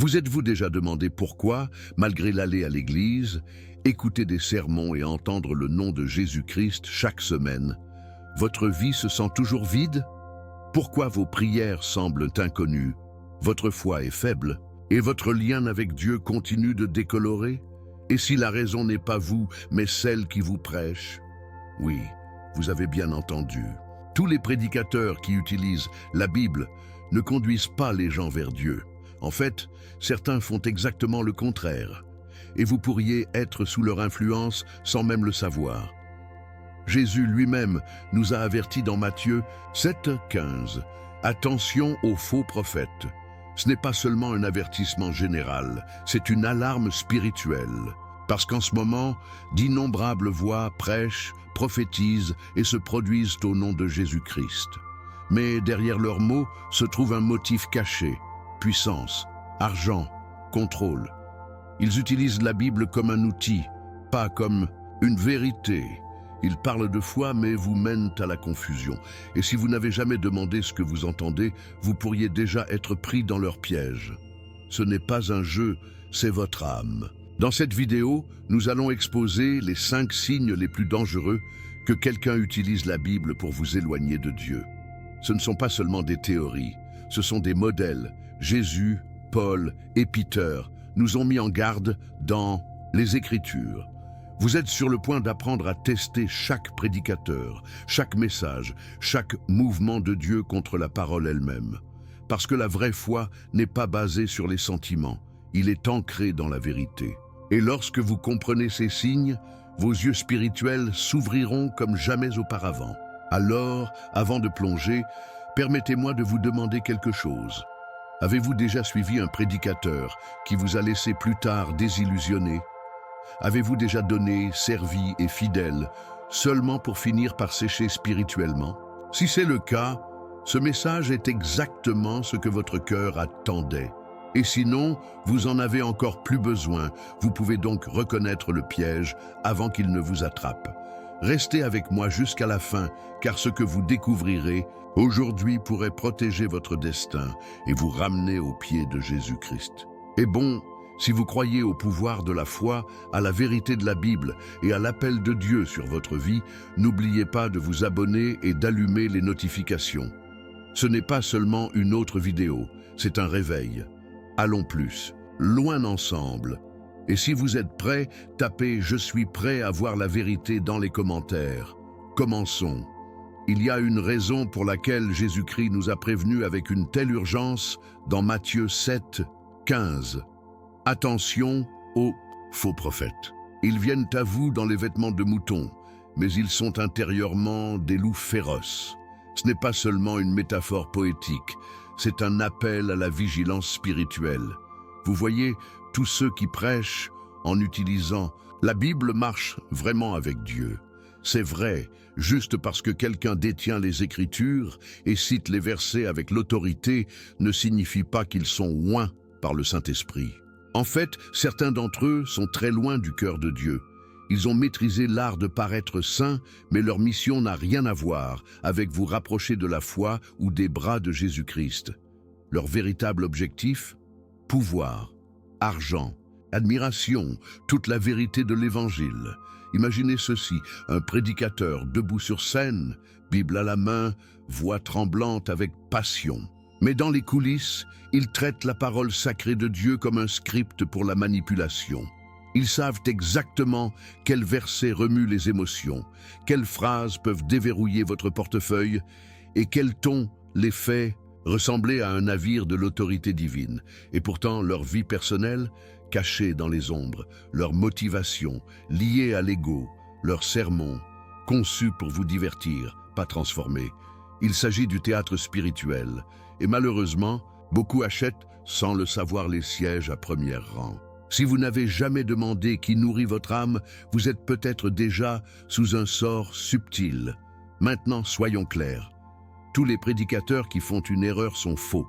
Vous êtes-vous déjà demandé pourquoi, malgré l'aller à l'église, écouter des sermons et entendre le nom de Jésus-Christ chaque semaine, votre vie se sent toujours vide? Pourquoi vos prières semblent inconnues, votre foi est faible et votre lien avec Dieu continue de décolorer? Et si la raison n'est pas vous, mais celle qui vous prêche? Oui, vous avez bien entendu. Tous les prédicateurs qui utilisent la Bible ne conduisent pas les gens vers Dieu. En fait, certains font exactement le contraire. Et vous pourriez être sous leur influence sans même le savoir. Jésus lui-même nous a avertis dans Matthieu 7,15. Attention aux faux prophètes. Ce n'est pas seulement un avertissement général, c'est une alarme spirituelle. Parce qu'en ce moment, d'innombrables voix prêchent, prophétisent et se produisent au nom de Jésus-Christ. Mais derrière leurs mots se trouve un motif caché: puissance, argent, contrôle. Ils utilisent la Bible comme un outil, pas comme une vérité. Ils parlent de foi mais vous mènent à la confusion. Et si vous n'avez jamais demandé ce que vous entendez, vous pourriez déjà être pris dans leur piège. Ce n'est pas un jeu, c'est votre âme. Dans cette vidéo, nous allons exposer les 5 signes les plus dangereux que quelqu'un utilise la Bible pour vous éloigner de Dieu. Ce ne sont pas seulement des théories, ce sont des modèles. Jésus, Paul et Peter nous ont mis en garde dans les Écritures. Vous êtes sur le point d'apprendre à tester chaque prédicateur, chaque message, chaque mouvement de Dieu contre la parole elle-même. Parce que la vraie foi n'est pas basée sur les sentiments, il est ancré dans la vérité. Et lorsque vous comprenez ces signes, vos yeux spirituels s'ouvriront comme jamais auparavant. Alors, avant de plonger, permettez-moi de vous demander quelque chose. Avez-vous déjà suivi un prédicateur qui vous a laissé plus tard désillusionné? Avez-vous déjà donné, servi et fidèle, seulement pour finir par sécher spirituellement? Si c'est le cas, ce message est exactement ce que votre cœur attendait. Et sinon, vous en avez encore plus besoin. Vous pouvez donc reconnaître le piège avant qu'il ne vous attrape. Restez avec moi jusqu'à la fin, car ce que vous découvrirez aujourd'hui pourrait protéger votre destin et vous ramener aux pieds de Jésus-Christ. Et bon, si vous croyez au pouvoir de la foi, à la vérité de la Bible et à l'appel de Dieu sur votre vie, n'oubliez pas de vous abonner et d'allumer les notifications. Ce n'est pas seulement une autre vidéo, c'est un réveil. Allons plus, loin ensemble. Et si vous êtes prêts, tapez « Je suis prêt à voir la vérité » dans les commentaires. Commençons. Il y a une raison pour laquelle Jésus-Christ nous a prévenus avec une telle urgence dans Matthieu 7,15. Attention aux faux prophètes. Ils viennent à vous dans les vêtements de mouton, mais ils sont intérieurement des loups féroces. Ce n'est pas seulement une métaphore poétique, c'est un appel à la vigilance spirituelle. Vous voyez, tous ceux qui prêchent en utilisant la Bible marchent vraiment avec Dieu. C'est vrai, juste parce que quelqu'un détient les Écritures et cite les versets avec l'autorité ne signifie pas qu'ils sont oints par le Saint-Esprit. En fait, certains d'entre eux sont très loin du cœur de Dieu. Ils ont maîtrisé l'art de paraître saints, mais leur mission n'a rien à voir avec vous rapprocher de la foi ou des bras de Jésus-Christ. Leur véritable objectif? Pouvoir, argent, admiration, toute la vérité de l'Évangile. Imaginez ceci, un prédicateur debout sur scène, Bible à la main, voix tremblante avec passion. Mais dans les coulisses, ils traitent la parole sacrée de Dieu comme un script pour la manipulation. Ils savent exactement quels versets remuent les émotions, quelles phrases peuvent déverrouiller votre portefeuille et quel ton les fait ressembler à un navire de l'autorité divine. Et pourtant, leur vie personnelle, cachée dans les ombres, leur motivation, liée à l'ego, leurs sermons, conçus pour vous divertir, pas transformer. Il s'agit du théâtre spirituel. Et malheureusement, beaucoup achètent sans le savoir les sièges à premier rang. Si vous n'avez jamais demandé qui nourrit votre âme, vous êtes peut-être déjà sous un sort subtil. Maintenant, soyons clairs. Tous les prédicateurs qui font une erreur sont faux.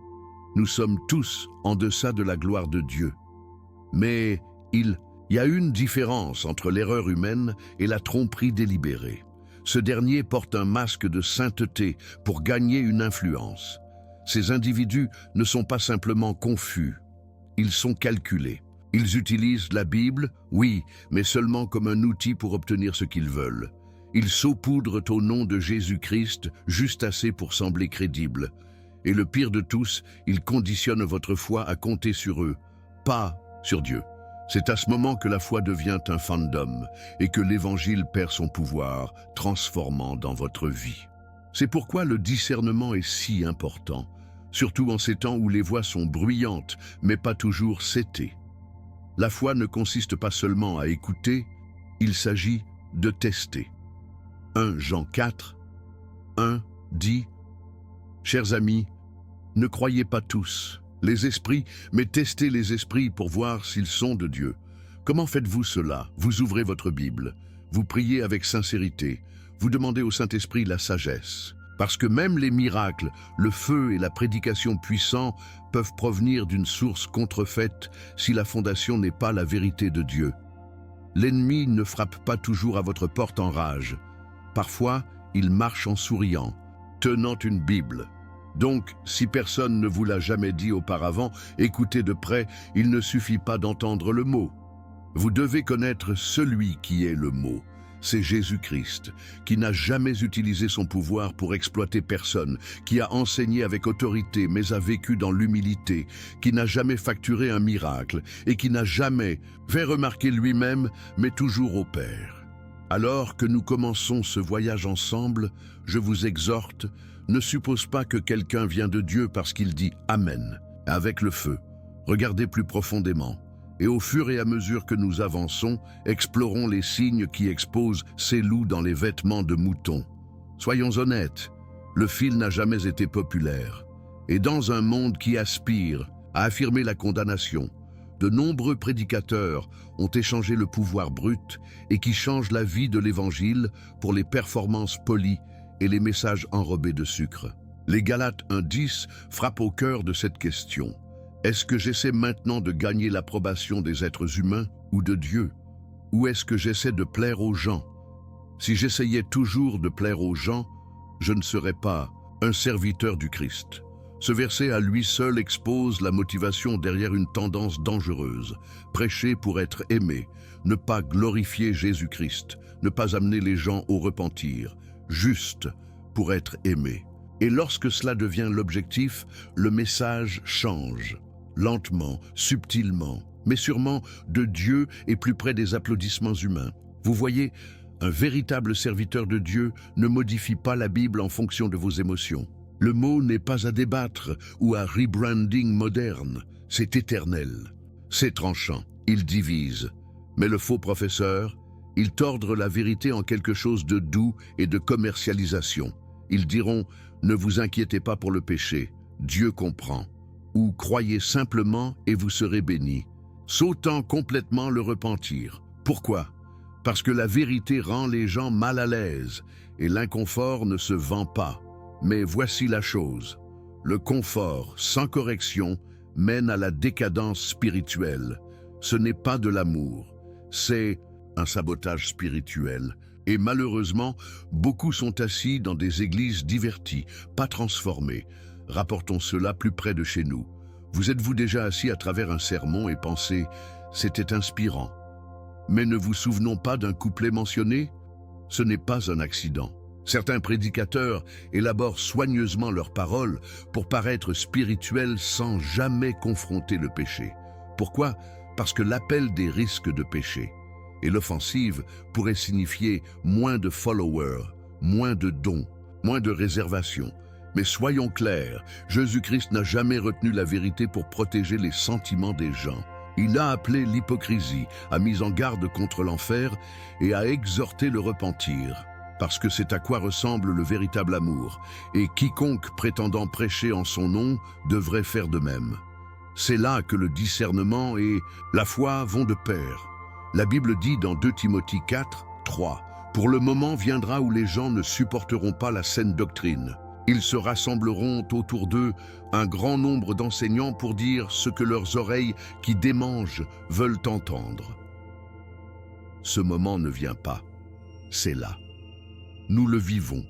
Nous sommes tous en deçà de la gloire de Dieu. Mais il y a une différence entre l'erreur humaine et la tromperie délibérée. Ce dernier porte un masque de sainteté pour gagner une influence. Ces individus ne sont pas simplement confus. Ils sont calculés. Ils utilisent la Bible, oui, mais seulement comme un outil pour obtenir ce qu'ils veulent. Ils saupoudrent au nom de Jésus-Christ juste assez pour sembler crédibles. Et le pire de tous, ils conditionnent votre foi à compter sur eux, pas sur Dieu. C'est à ce moment que la foi devient un fandom et que l'Évangile perd son pouvoir, transformant dans votre vie. C'est pourquoi le discernement est si important, surtout en ces temps où les voix sont bruyantes, mais pas toujours scellées. La foi ne consiste pas seulement à écouter, il s'agit de tester. 1 Jean 4, 1 dit « Chers amis, ne croyez pas tous les esprits, mais testez les esprits pour voir s'ils sont de Dieu. Comment faites-vous cela? Vous ouvrez votre Bible, vous priez avec sincérité, vous demandez au Saint-Esprit la sagesse. Parce que même les miracles, le feu et la prédication puissants peuvent provenir d'une source contrefaite si la fondation n'est pas la vérité de Dieu. L'ennemi ne frappe pas toujours à votre porte en rage. Parfois, il marche en souriant, tenant une Bible. Donc, si personne ne vous l'a jamais dit auparavant, écoutez de près, il ne suffit pas d'entendre le mot. Vous devez connaître celui qui est le mot. C'est Jésus-Christ, qui n'a jamais utilisé son pouvoir pour exploiter personne, qui a enseigné avec autorité mais a vécu dans l'humilité, qui n'a jamais facturé un miracle et qui n'a jamais fait remarquer lui-même, mais toujours au Père. Alors que nous commençons ce voyage ensemble, je vous exhorte, ne suppose pas que quelqu'un vient de Dieu parce qu'il dit « Amen » avec le feu. Regardez plus profondément. Et au fur et à mesure que nous avançons, explorons les signes qui exposent ces loups dans les vêtements de moutons. Soyons honnêtes, le fil n'a jamais été populaire. Et dans un monde qui aspire à affirmer la condamnation, de nombreux prédicateurs ont échangé le pouvoir brut et qui changent la vie de l'Évangile pour les performances polies et les messages enrobés de sucre. Les Galates 1:10 frappent au cœur de cette question. Est-ce que j'essaie maintenant de gagner l'approbation des êtres humains ou de Dieu? Ou est-ce que j'essaie de plaire aux gens? Si j'essayais toujours de plaire aux gens, je ne serais pas un serviteur du Christ. Ce verset à lui seul expose la motivation derrière une tendance dangereuse. Prêcher pour être aimé, ne pas glorifier Jésus-Christ, ne pas amener les gens au repentir, juste pour être aimé. Et lorsque cela devient l'objectif, le message change. Lentement, subtilement, mais sûrement de Dieu et plus près des applaudissements humains. Vous voyez, un véritable serviteur de Dieu ne modifie pas la Bible en fonction de vos émotions. Le mot n'est pas à débattre ou à rebranding moderne, c'est éternel. C'est tranchant, il divise. Mais le faux professeur, il tordre la vérité en quelque chose de doux et de commercialisation. Ils diront « Ne vous inquiétez pas pour le péché, Dieu comprend ». Ou croyez simplement et vous serez bénis, sautant complètement le repentir. Pourquoi? Parce que la vérité rend les gens mal à l'aise et l'inconfort ne se vend pas. Mais voici la chose, le confort sans correction mène à la décadence spirituelle. Ce n'est pas de l'amour, c'est un sabotage spirituel. Et malheureusement, beaucoup sont assis dans des églises diverties, pas transformées. Rapportons cela plus près de chez nous. Vous êtes-vous déjà assis à travers un sermon et pensez « c'était inspirant ». Mais ne vous souvenons pas d'un couplet mentionné? Ce n'est pas un accident. Certains prédicateurs élaborent soigneusement leurs paroles pour paraître spirituels sans jamais confronter le péché. Pourquoi? Parce que l'appel des risques de péché et l'offensive pourrait signifier moins de followers, moins de dons, moins de réservations. Mais soyons clairs, Jésus-Christ n'a jamais retenu la vérité pour protéger les sentiments des gens. Il a appelé l'hypocrisie, a mis en garde contre l'enfer et a exhorté le repentir. Parce que c'est à quoi ressemble le véritable amour, et quiconque prétendant prêcher en son nom devrait faire de même. C'est là que le discernement et la foi vont de pair. La Bible dit dans 2 Timothée 4, 3, « Pour le moment viendra où les gens ne supporteront pas la saine doctrine. Ils se rassembleront autour d'eux un grand nombre d'enseignants pour dire ce que leurs oreilles qui démangent veulent entendre. » Ce moment ne vient pas, c'est là. Nous le vivons.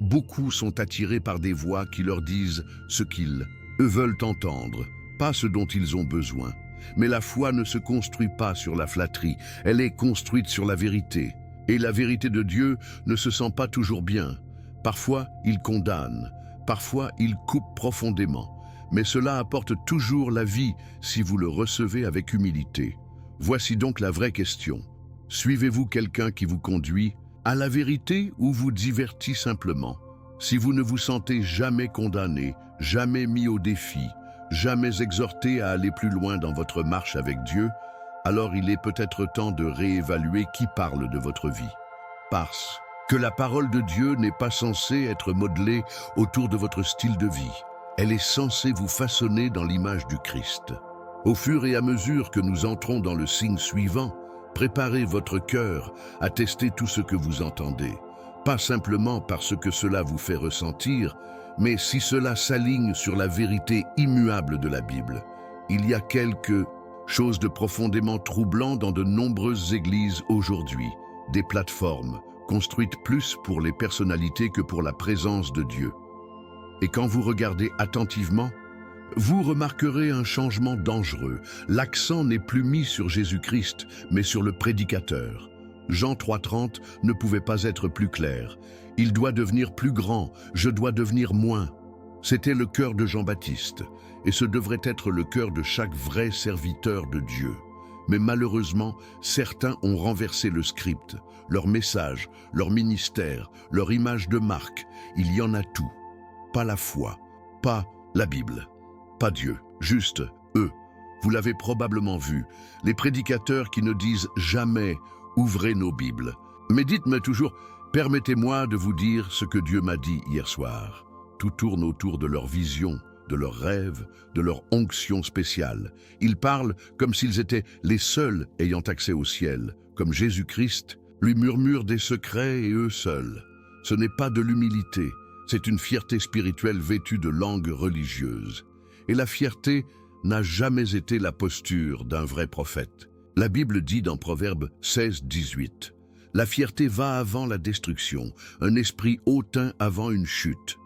Beaucoup sont attirés par des voix qui leur disent ce qu'ils veulent entendre, pas ce dont ils ont besoin. Mais la foi ne se construit pas sur la flatterie, elle est construite sur la vérité. Et la vérité de Dieu ne se sent pas toujours bien. Parfois, il condamne, parfois, il coupe profondément. Mais cela apporte toujours la vie si vous le recevez avec humilité. Voici donc la vraie question. Suivez-vous quelqu'un qui vous conduit à la vérité ou vous divertit simplement? Si vous ne vous sentez jamais condamné, jamais mis au défi, jamais exhorté à aller plus loin dans votre marche avec Dieu, alors il est peut-être temps de réévaluer qui parle de votre vie. Parce que la parole de Dieu n'est pas censée être modelée autour de votre style de vie. Elle est censée vous façonner dans l'image du Christ. Au fur et à mesure que nous entrons dans le signe suivant, préparez votre cœur à tester tout ce que vous entendez. Pas simplement parce que cela vous fait ressentir, mais si cela s'aligne sur la vérité immuable de la Bible. Il y a quelque chose de profondément troublant dans de nombreuses églises aujourd'hui, des plateformes construites plus pour les personnalités que pour la présence de Dieu. Et quand vous regardez attentivement, vous remarquerez un changement dangereux. L'accent n'est plus mis sur Jésus-Christ, mais sur le prédicateur. Jean 3,30 ne pouvait pas être plus clair. Il doit devenir plus grand, je dois devenir moins. C'était le cœur de Jean-Baptiste, et ce devrait être le cœur de chaque vrai serviteur de Dieu. Mais malheureusement, certains ont renversé le script, leur message, leur ministère, leur image de marque. Il y en a tout. Pas la foi, pas la Bible, pas Dieu, juste eux. Vous l'avez probablement vu, les prédicateurs qui ne disent jamais « ouvrez nos Bibles ». Mais dites-moi toujours « permettez-moi de vous dire ce que Dieu m'a dit hier soir ». Tout tourne autour de leur vision, de leurs rêves, de leur onction spéciale. Ils parlent comme s'ils étaient les seuls ayant accès au ciel, comme Jésus-Christ lui murmure des secrets et eux seuls. Ce n'est pas de l'humilité. C'est une fierté spirituelle vêtue de langue religieuse. Et la fierté n'a jamais été la posture d'un vrai prophète. La Bible dit dans Proverbe 16-18, « La fierté va avant la destruction, un esprit hautain avant une chute. »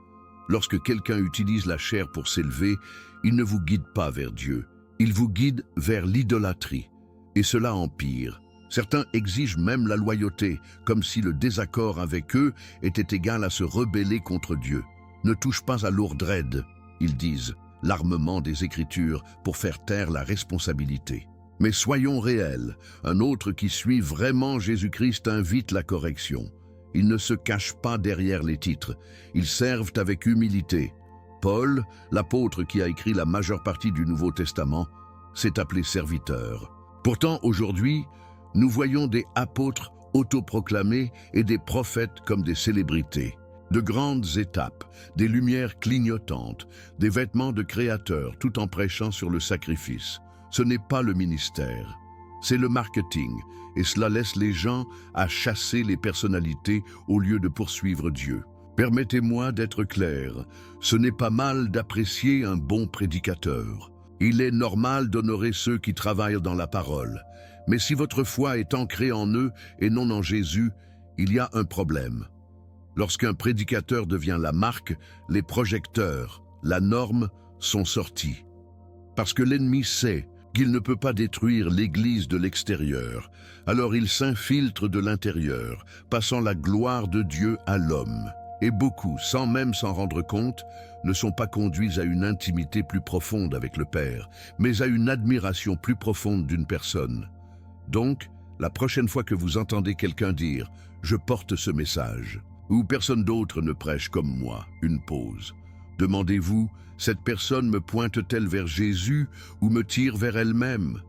Lorsque quelqu'un utilise la chair pour s'élever, il ne vous guide pas vers Dieu, il vous guide vers l'idolâtrie. Et cela empire. Certains exigent même la loyauté, comme si le désaccord avec eux était égal à se rebeller contre Dieu. Ne touche pas à l'ourdred, ils disent, l'armement des Écritures pour faire taire la responsabilité. Mais soyons réels, un autre qui suit vraiment Jésus-Christ invite la correction. Ils ne se cachent pas derrière les titres, ils servent avec humilité. Paul, l'apôtre qui a écrit la majeure partie du Nouveau Testament, s'est appelé serviteur. Pourtant, aujourd'hui, nous voyons des apôtres autoproclamés et des prophètes comme des célébrités. De grandes étapes, des lumières clignotantes, des vêtements de créateurs tout en prêchant sur le sacrifice. Ce n'est pas le ministère, c'est le marketing et cela laisse les gens à chasser les personnalités au lieu de poursuivre Dieu. Permettez-moi d'être clair, ce n'est pas mal d'apprécier un bon prédicateur. Il est normal d'honorer ceux qui travaillent dans la parole. Mais si votre foi est ancrée en eux et non en Jésus, il y a un problème. Lorsqu'un prédicateur devient la marque, les projecteurs, la norme, sont sortis. Parce que l'ennemi sait qu'il ne peut pas détruire l'Église de l'extérieur, alors il s'infiltre de l'intérieur, passant la gloire de Dieu à l'homme. Et beaucoup, sans même s'en rendre compte, ne sont pas conduits à une intimité plus profonde avec le Père, mais à une admiration plus profonde d'une personne. Donc, la prochaine fois que vous entendez quelqu'un dire « je porte ce message » ou « personne d'autre ne prêche comme moi », une pause. Demandez-vous « cette personne me pointe-t-elle vers Jésus ou me tire vers elle-même »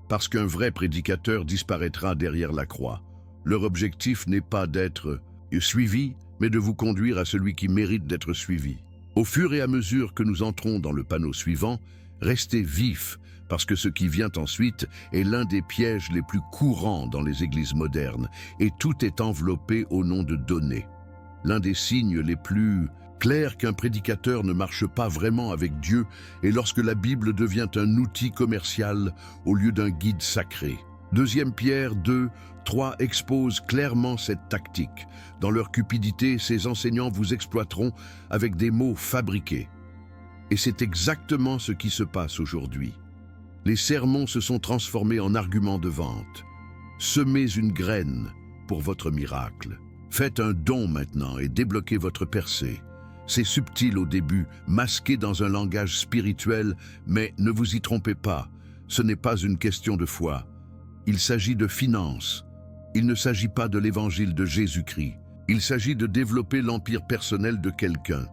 Parce qu'un vrai prédicateur disparaîtra derrière la croix. Leur objectif n'est pas d'être suivi, mais de vous conduire à celui qui mérite d'être suivi. Au fur et à mesure que nous entrons dans le panneau suivant, restez vifs, parce que ce qui vient ensuite est l'un des pièges les plus courants dans les églises modernes, et tout est enveloppé au nom de données. L'un des signes les plus clairs qu'un prédicateur ne marche pas vraiment avec Dieu est lorsque la Bible devient un outil commercial au lieu d'un guide sacré. 2 Pierre 2:3 expose clairement cette tactique. Dans leur cupidité, ces enseignants vous exploiteront avec des mots fabriqués. Et c'est exactement ce qui se passe aujourd'hui. Les sermons se sont transformés en arguments de vente. Semez une graine pour votre miracle. Faites un don maintenant et débloquez votre percée. C'est subtil au début, masqué dans un langage spirituel, mais ne vous y trompez pas, ce n'est pas une question de foi. Il s'agit de finances. Il ne s'agit pas de l'évangile de Jésus-Christ. Il s'agit de développer l'empire personnel de quelqu'un.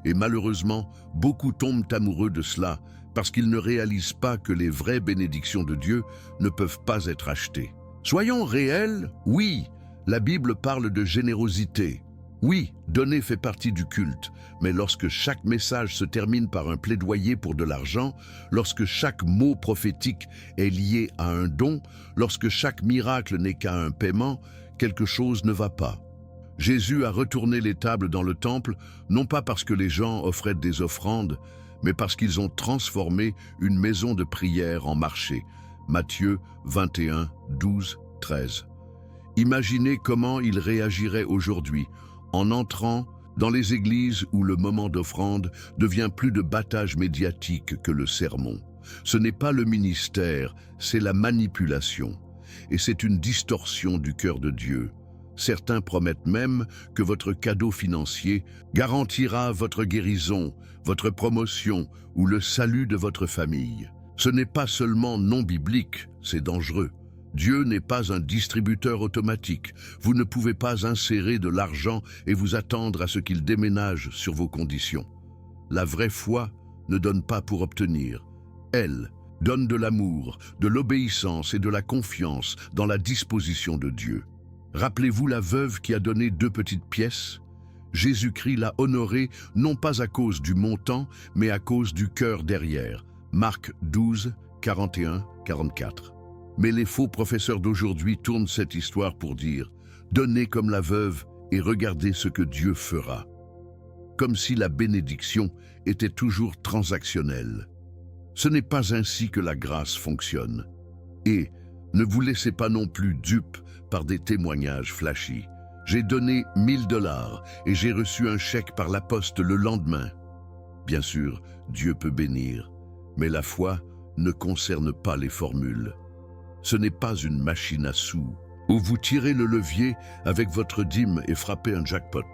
Et malheureusement, beaucoup tombent amoureux de cela parce qu'ils ne réalisent pas que les vraies bénédictions de Dieu ne peuvent pas être achetées. Soyons réels, oui, la Bible parle de générosité. Oui, donner fait partie du culte, mais lorsque chaque message se termine par un plaidoyer pour de l'argent, lorsque chaque mot prophétique est lié à un don, lorsque chaque miracle n'est qu'à un paiement, quelque chose ne va pas. Jésus a retourné les tables dans le temple, non pas parce que les gens offraient des offrandes, mais parce qu'ils ont transformé une maison de prière en marché. Matthieu 21, 12, 13. Imaginez comment il réagirait aujourd'hui, en entrant dans les églises où le moment d'offrande devient plus de battage médiatique que le sermon. Ce n'est pas le ministère, c'est la manipulation. Et c'est une distorsion du cœur de Dieu. Certains promettent même que votre cadeau financier garantira votre guérison, votre promotion ou le salut de votre famille. Ce n'est pas seulement non biblique, c'est dangereux. Dieu n'est pas un distributeur automatique. Vous ne pouvez pas insérer de l'argent et vous attendre à ce qu'il déménage sur vos conditions. La vraie foi ne donne pas pour obtenir. Elle donne de l'amour, de l'obéissance et de la confiance dans la disposition de Dieu. Rappelez-vous la veuve qui a donné 2 petites pièces? Jésus-Christ l'a honorée non pas à cause du montant, mais à cause du cœur derrière. Marc 12, 41, 44. Mais les faux professeurs d'aujourd'hui tournent cette histoire pour dire « Donnez comme la veuve et regardez ce que Dieu fera ». Comme si la bénédiction était toujours transactionnelle. Ce n'est pas ainsi que la grâce fonctionne. Et ne vous laissez pas non plus dupe par des témoignages flashy. J'ai donné 1 000 $ et j'ai reçu un chèque par la poste le lendemain. Bien sûr, Dieu peut bénir, mais la foi ne concerne pas les formules. Ce n'est pas une machine à sous, où vous tirez le levier avec votre dîme et frappez un jackpot.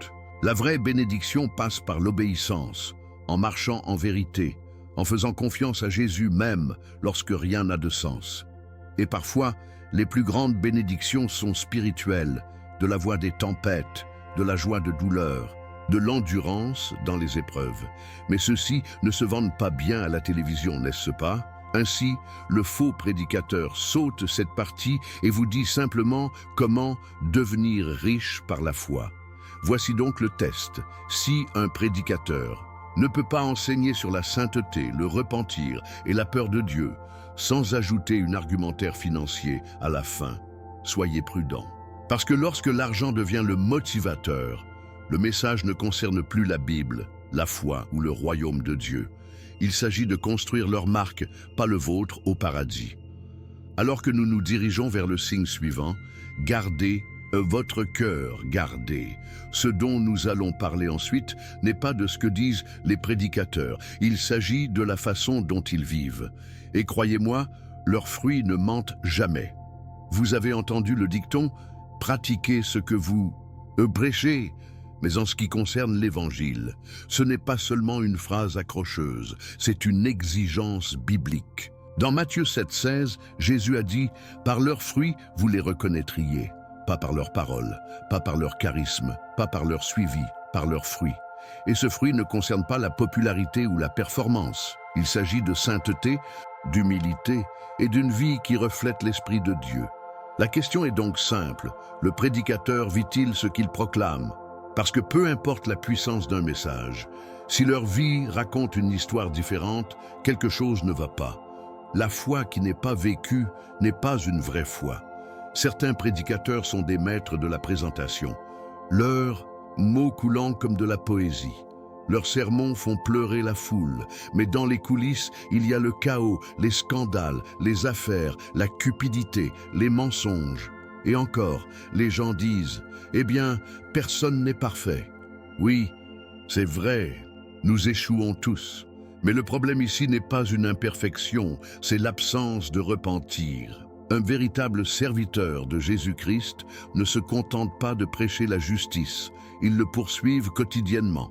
La vraie bénédiction passe par l'obéissance, en marchant en vérité, en faisant confiance à Jésus même lorsque rien n'a de sens. Et parfois, les plus grandes bénédictions sont spirituelles, de la voix des tempêtes, de la joie de douleur, de l'endurance dans les épreuves. Mais ceux-ci ne se vendent pas bien à la télévision, n'est-ce pas? Ainsi, le faux prédicateur saute cette partie et vous dit simplement comment devenir riche par la foi. Voici donc le test. Si un prédicateur ne peut pas enseigner sur la sainteté, le repentir et la peur de Dieu, sans ajouter un argumentaire financier à la fin, soyez prudents. Parce que lorsque l'argent devient le motivateur, le message ne concerne plus la Bible, la foi ou le royaume de Dieu. Il s'agit de construire leur marque, pas le vôtre, au paradis. Alors que nous nous dirigeons vers le signe suivant, gardez votre cœur, gardez. Ce dont nous allons parler ensuite n'est pas de ce que disent les prédicateurs, il s'agit de la façon dont ils vivent. Et croyez-moi, leurs fruits ne mentent jamais. Vous avez entendu le dicton « Pratiquez ce que vous prêchez ». Mais en ce qui concerne l'Évangile, ce n'est pas seulement une phrase accrocheuse, c'est une exigence biblique. Dans Matthieu 7,16, Jésus a dit « Par leurs fruits, vous les reconnaîtriez ». Pas par leurs paroles, pas par leur charisme, pas par leur suivi, par leurs fruits. Et ce fruit ne concerne pas la popularité ou la performance. Il s'agit de sainteté, d'humilité et d'une vie qui reflète l'Esprit de Dieu. La question est donc simple, le prédicateur vit-il ce qu'il proclame? Parce que peu importe la puissance d'un message, si leur vie raconte une histoire différente, quelque chose ne va pas. La foi qui n'est pas vécue n'est pas une vraie foi. Certains prédicateurs sont des maîtres de la présentation. Leurs mots coulant comme de la poésie. Leurs sermons font pleurer la foule, mais dans les coulisses, il y a le chaos, les scandales, les affaires, la cupidité, les mensonges. Et encore, les gens disent « Eh bien, personne n'est parfait ». Oui, c'est vrai, nous échouons tous. Mais le problème ici n'est pas une imperfection, c'est l'absence de repentir. Un véritable serviteur de Jésus-Christ ne se contente pas de prêcher la justice, ils le poursuivent quotidiennement.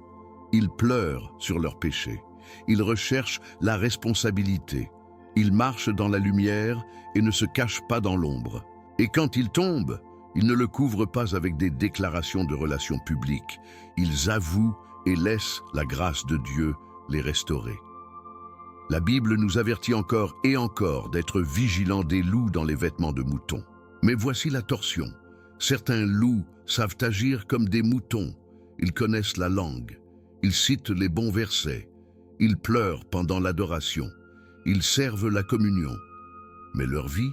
Ils pleurent sur leurs péchés, ils recherchent la responsabilité, ils marchent dans la lumière et ne se cachent pas dans l'ombre. Et quand ils tombent, ils ne le couvrent pas avec des déclarations de relations publiques, ils avouent et laissent la grâce de Dieu les restaurer. La Bible nous avertit encore et encore d'être vigilants des loups dans les vêtements de moutons. Mais voici la torsion. Certains loups savent agir comme des moutons. Ils connaissent la langue. Ils citent les bons versets. Ils pleurent pendant l'adoration. Ils servent la communion. Mais leur vie,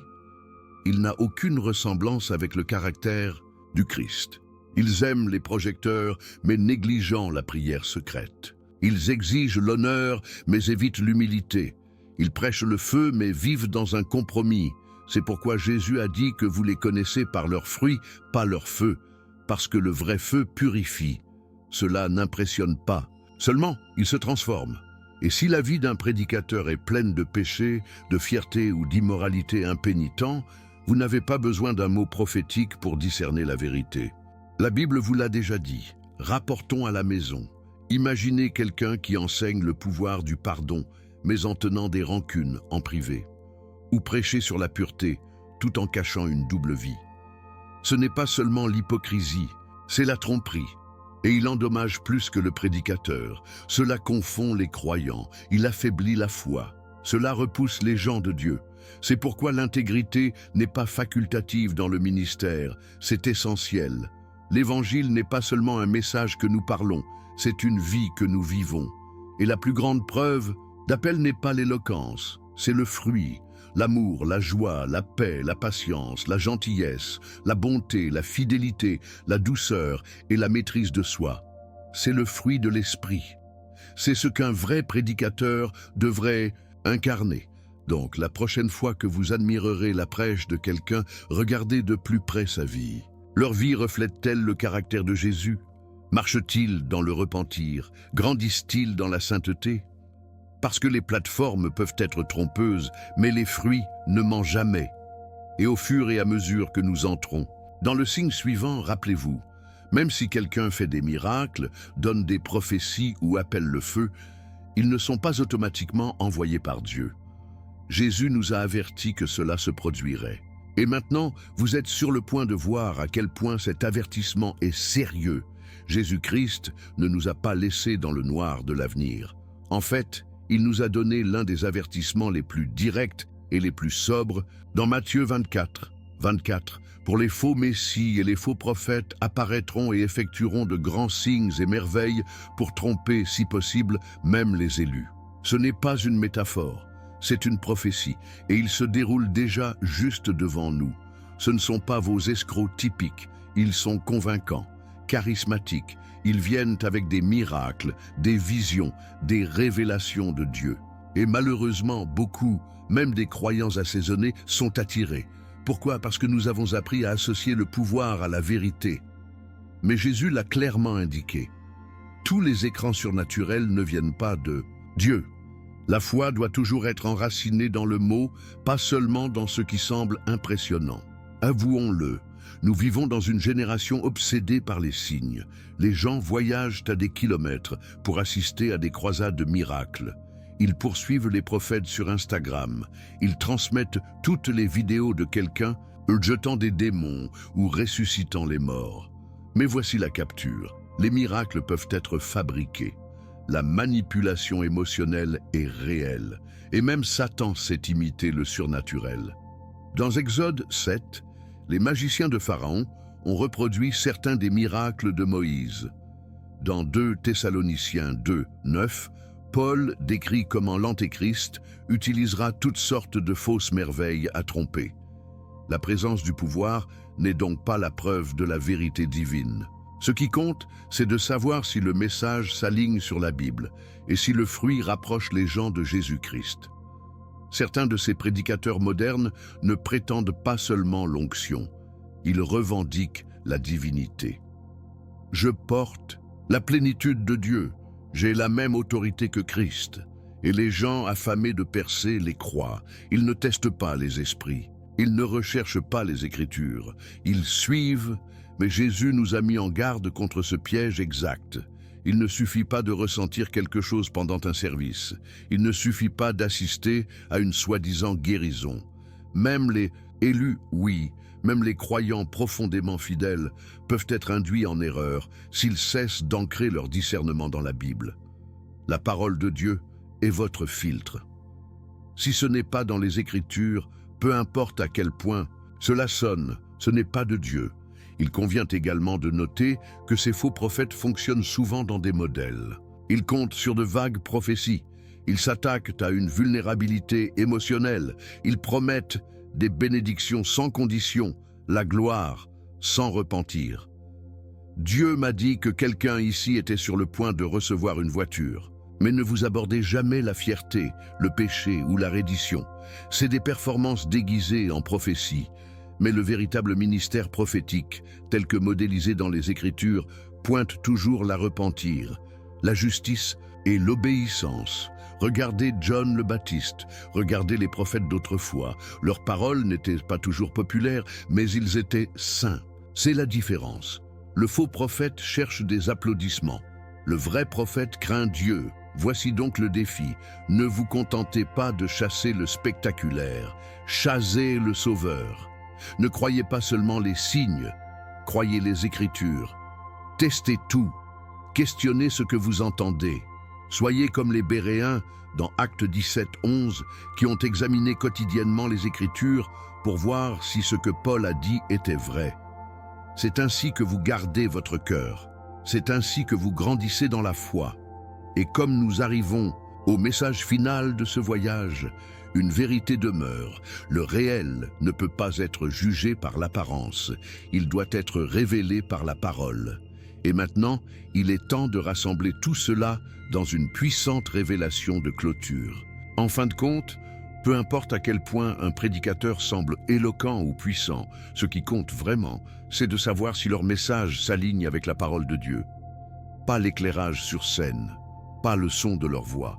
il n'a aucune ressemblance avec le caractère du Christ. Ils aiment les projecteurs, mais négligeant la prière secrète. Ils exigent l'honneur, mais évitent l'humilité. Ils prêchent le feu, mais vivent dans un compromis. C'est pourquoi Jésus a dit que vous les connaissez par leurs fruits, pas leur feu, parce que le vrai feu purifie. Cela n'impressionne pas. Seulement, il se transforme. Et si la vie d'un prédicateur est pleine de péchés, de fierté ou d'immoralité impénitent, vous n'avez pas besoin d'un mot prophétique pour discerner la vérité. La Bible vous l'a déjà dit. Rapportons à la maison. Imaginez quelqu'un qui enseigne le pouvoir du pardon, mais en tenant des rancunes en privé. Ou prêcher sur la pureté, tout en cachant une double vie. Ce n'est pas seulement l'hypocrisie, c'est la tromperie. Et il endommage plus que le prédicateur. Cela confond les croyants, il affaiblit la foi. Cela repousse les gens de Dieu. C'est pourquoi l'intégrité n'est pas facultative dans le ministère, c'est essentiel. L'Évangile n'est pas seulement un message que nous parlons, c'est une vie que nous vivons. Et la plus grande preuve d'appel n'est pas l'éloquence, c'est le fruit. L'amour, la joie, la paix, la patience, la gentillesse, la bonté, la fidélité, la douceur et la maîtrise de soi. C'est le fruit de l'esprit. C'est ce qu'un vrai prédicateur devrait incarner. Donc, la prochaine fois que vous admirerez la prêche de quelqu'un, regardez de plus près sa vie. Leur vie reflète-t-elle le caractère de Jésus? Marchent-ils dans le repentir? Grandissent-ils dans la sainteté? Parce que les plateformes peuvent être trompeuses, mais les fruits ne mentent jamais. Et au fur et à mesure que nous entrons, dans le signe suivant, rappelez-vous, même si quelqu'un fait des miracles, donne des prophéties ou appelle le feu, ils ne sont pas automatiquement envoyés par Dieu. Jésus nous a avertis que cela se produirait. Et maintenant, vous êtes sur le point de voir à quel point cet avertissement est sérieux. Jésus-Christ ne nous a pas laissés dans le noir de l'avenir. En fait, il nous a donné l'un des avertissements les plus directs et les plus sobres dans Matthieu 24. Pour les faux messies et les faux prophètes apparaîtront et effectueront de grands signes et merveilles pour tromper, si possible, même les élus. Ce n'est pas une métaphore, c'est une prophétie, et il se déroule déjà juste devant nous. Ce ne sont pas vos escrocs typiques, ils sont convaincants, charismatiques, ils viennent avec des miracles, des visions, des révélations de Dieu. Et malheureusement, beaucoup, même des croyants assaisonnés, sont attirés. Pourquoi? Parce que nous avons appris à associer le pouvoir à la vérité. Mais Jésus l'a clairement indiqué. Tous les écrans surnaturels ne viennent pas de Dieu. La foi doit toujours être enracinée dans le mot, pas seulement dans ce qui semble impressionnant. Avouons-le, nous vivons dans une génération obsédée par les signes. Les gens voyagent à des kilomètres pour assister à des croisades de miracles. Ils poursuivent les prophètes sur Instagram. Ils transmettent toutes les vidéos de quelqu'un jetant des démons ou ressuscitant les morts. Mais voici la capture. Les miracles peuvent être fabriqués. La manipulation émotionnelle est réelle. Et même Satan sait imiter le surnaturel. Dans Exode 7, les magiciens de Pharaon ont reproduit certains des miracles de Moïse. Dans 2 Thessaloniciens 2, 9, Paul décrit comment l'Antéchrist utilisera toutes sortes de fausses merveilles à tromper. La présence du pouvoir n'est donc pas la preuve de la vérité divine. Ce qui compte, c'est de savoir si le message s'aligne sur la Bible et si le fruit rapproche les gens de Jésus-Christ. Certains de ces prédicateurs modernes ne prétendent pas seulement l'onction, ils revendiquent la divinité. Je porte la plénitude de Dieu. J'ai la même autorité que Christ. Et les gens affamés de percer les croient. Ils ne testent pas les esprits. Ils ne recherchent pas les Écritures. Ils suivent, mais Jésus nous a mis en garde contre ce piège exact. Il ne suffit pas de ressentir quelque chose pendant un service. Il ne suffit pas d'assister à une soi-disant guérison. Même les élus, oui, même les croyants profondément fidèles peuvent être induits en erreur s'ils cessent d'ancrer leur discernement dans la Bible. La parole de Dieu est votre filtre. Si ce n'est pas dans les Écritures, peu importe à quel point cela sonne, ce n'est pas de Dieu. Il convient également de noter que ces faux prophètes fonctionnent souvent dans des modèles. Ils comptent sur de vagues prophéties. Ils s'attaquent à une vulnérabilité émotionnelle. Ils promettent des bénédictions sans condition, la gloire sans repentir. Dieu m'a dit que quelqu'un ici était sur le point de recevoir une voiture. Mais ne vous abordez jamais la fierté, le péché ou la reddition. C'est des performances déguisées en prophétie. Mais le véritable ministère prophétique, tel que modélisé dans les Écritures, pointe toujours la repentir, la justice et l'obéissance. Regardez John le Baptiste, regardez les prophètes d'autrefois. Leurs paroles n'étaient pas toujours populaires, mais ils étaient saints. C'est la différence. Le faux prophète cherche des applaudissements. Le vrai prophète craint Dieu. Voici donc le défi. Ne vous contentez pas de chasser le spectaculaire, chassez le Sauveur. Ne croyez pas seulement les signes, croyez les Écritures. Testez tout, questionnez ce que vous entendez. Soyez comme les Béréens dans Actes 17, 11, qui ont examiné quotidiennement les Écritures pour voir si ce que Paul a dit était vrai. C'est ainsi que vous gardez votre cœur. C'est ainsi que vous grandissez dans la foi. Et comme nous arrivons au message final de ce voyage, une vérité demeure. Le réel ne peut pas être jugé par l'apparence. Il doit être révélé par la parole. Et maintenant, il est temps de rassembler tout cela dans une puissante révélation de clôture. En fin de compte, peu importe à quel point un prédicateur semble éloquent ou puissant, ce qui compte vraiment, c'est de savoir si leur message s'aligne avec la parole de Dieu. Pas l'éclairage sur scène, pas le son de leur voix,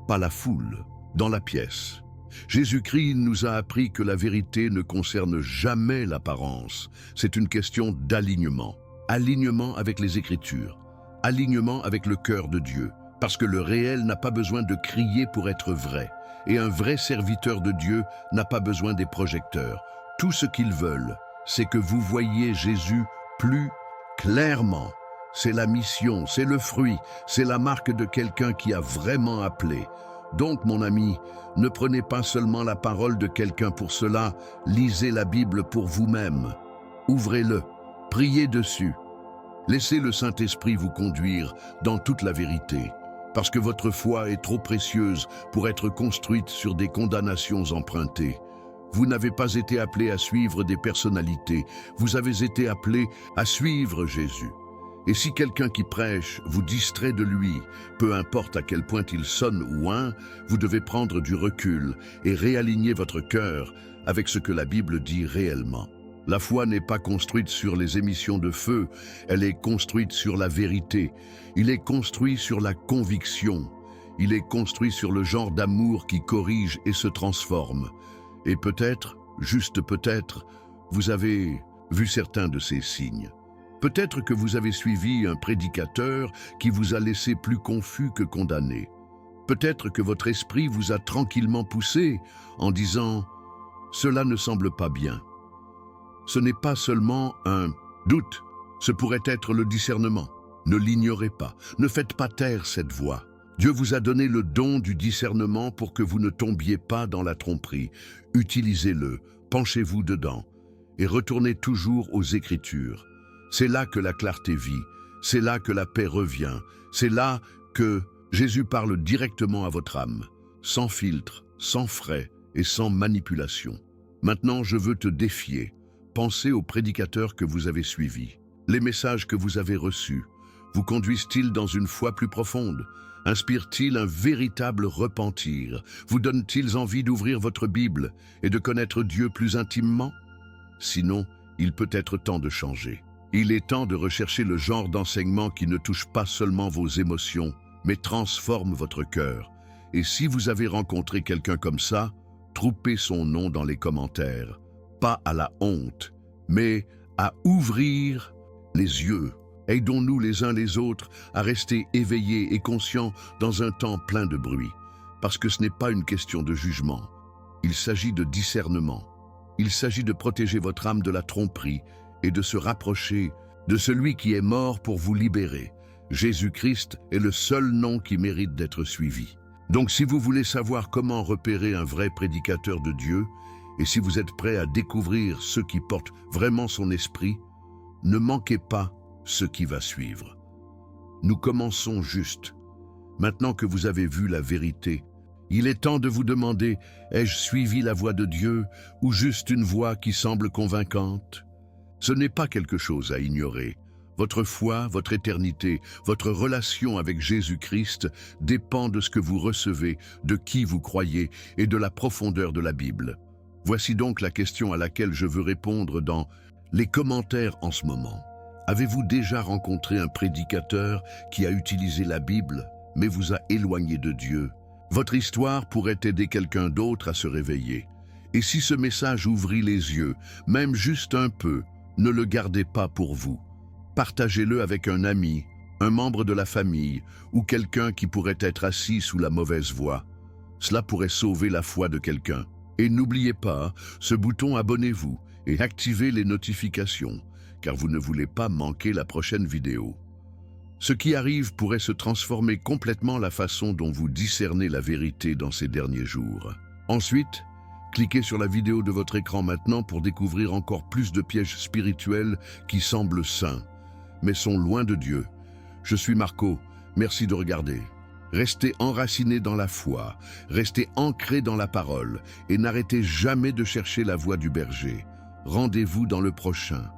pas la foule dans la pièce. Jésus-Christ nous a appris que la vérité ne concerne jamais l'apparence. C'est une question d'alignement. Alignement avec les Écritures, alignement avec le cœur de Dieu, parce que le réel n'a pas besoin de crier pour être vrai, et un vrai serviteur de Dieu n'a pas besoin des projecteurs. Tout ce qu'ils veulent, c'est que vous voyiez Jésus plus clairement. C'est la mission, c'est le fruit, c'est la marque de quelqu'un qui a vraiment appelé. Donc, mon ami, ne prenez pas seulement la parole de quelqu'un pour cela, lisez la Bible pour vous-même. Ouvrez-le, priez dessus. Laissez le Saint-Esprit vous conduire dans toute la vérité, parce que votre foi est trop précieuse pour être construite sur des condamnations empruntées. Vous n'avez pas été appelé à suivre des personnalités, vous avez été appelé à suivre Jésus. Et si quelqu'un qui prêche vous distrait de lui, peu importe à quel point il sonne ouin, vous devez prendre du recul et réaligner votre cœur avec ce que la Bible dit réellement. La foi n'est pas construite sur les émissions de feu, elle est construite sur la vérité. Il est construit sur la conviction. Il est construit sur le genre d'amour qui corrige et se transforme. Et peut-être, juste peut-être, vous avez vu certains de ces signes. Peut-être que vous avez suivi un prédicateur qui vous a laissé plus confus que condamné. Peut-être que votre esprit vous a tranquillement poussé en disant « Cela ne semble pas bien ». Ce n'est pas seulement un doute, ce pourrait être le discernement. Ne l'ignorez pas, ne faites pas taire cette voix. Dieu vous a donné le don du discernement pour que vous ne tombiez pas dans la tromperie. Utilisez-le, penchez-vous dedans et retournez toujours aux Écritures. C'est là que la clarté vit, c'est là que la paix revient, c'est là que Jésus parle directement à votre âme, sans filtre, sans frais et sans manipulation. Maintenant, je veux te défier. Pensez aux prédicateurs que vous avez suivis. Les messages que vous avez reçus, vous conduisent-ils dans une foi plus profonde? Inspirent-ils un véritable repentir? Vous donnent-ils envie d'ouvrir votre Bible et de connaître Dieu plus intimement? Sinon, il peut être temps de changer. Il est temps de rechercher le genre d'enseignement qui ne touche pas seulement vos émotions, mais transforme votre cœur. Et si vous avez rencontré quelqu'un comme ça, troupez son nom dans les commentaires. Pas à la honte, mais à ouvrir les yeux. Aidons-nous les uns les autres à rester éveillés et conscients dans un temps plein de bruit. Parce que ce n'est pas une question de jugement. Il s'agit de discernement. Il s'agit de protéger votre âme de la tromperie et de se rapprocher de celui qui est mort pour vous libérer. Jésus-Christ est le seul nom qui mérite d'être suivi. Donc si vous voulez savoir comment repérer un vrai prédicateur de Dieu, et si vous êtes prêt à découvrir ceux qui portent vraiment son esprit, ne manquez pas ce qui va suivre. Nous commençons juste. Maintenant que vous avez vu la vérité, il est temps de vous demander, ai-je suivi la voie de Dieu ou juste une voie qui semble convaincante? Ce n'est pas quelque chose à ignorer. Votre foi, votre éternité, votre relation avec Jésus-Christ dépend de ce que vous recevez, de qui vous croyez et de la profondeur de la Bible. Voici donc la question à laquelle je veux répondre dans les commentaires en ce moment. Avez-vous déjà rencontré un prédicateur qui a utilisé la Bible, mais vous a éloigné de Dieu? Votre histoire pourrait aider quelqu'un d'autre à se réveiller. Et si ce message ouvrit les yeux, même juste un peu, ne le gardez pas pour vous. Partagez-le avec un ami, un membre de la famille ou quelqu'un qui pourrait être assis sous la mauvaise voie. Cela pourrait sauver la foi de quelqu'un. Et n'oubliez pas ce bouton abonnez-vous et activez les notifications, car vous ne voulez pas manquer la prochaine vidéo. Ce qui arrive pourrait se transformer complètement la façon dont vous discernez la vérité dans ces derniers jours. Ensuite, cliquez sur la vidéo de votre écran maintenant pour découvrir encore plus de pièges spirituels qui semblent sains, mais sont loin de Dieu. Je suis Marco, merci de regarder. Restez enracinés dans la foi, restez ancrés dans la parole et n'arrêtez jamais de chercher la voie du berger. Rendez-vous dans le prochain.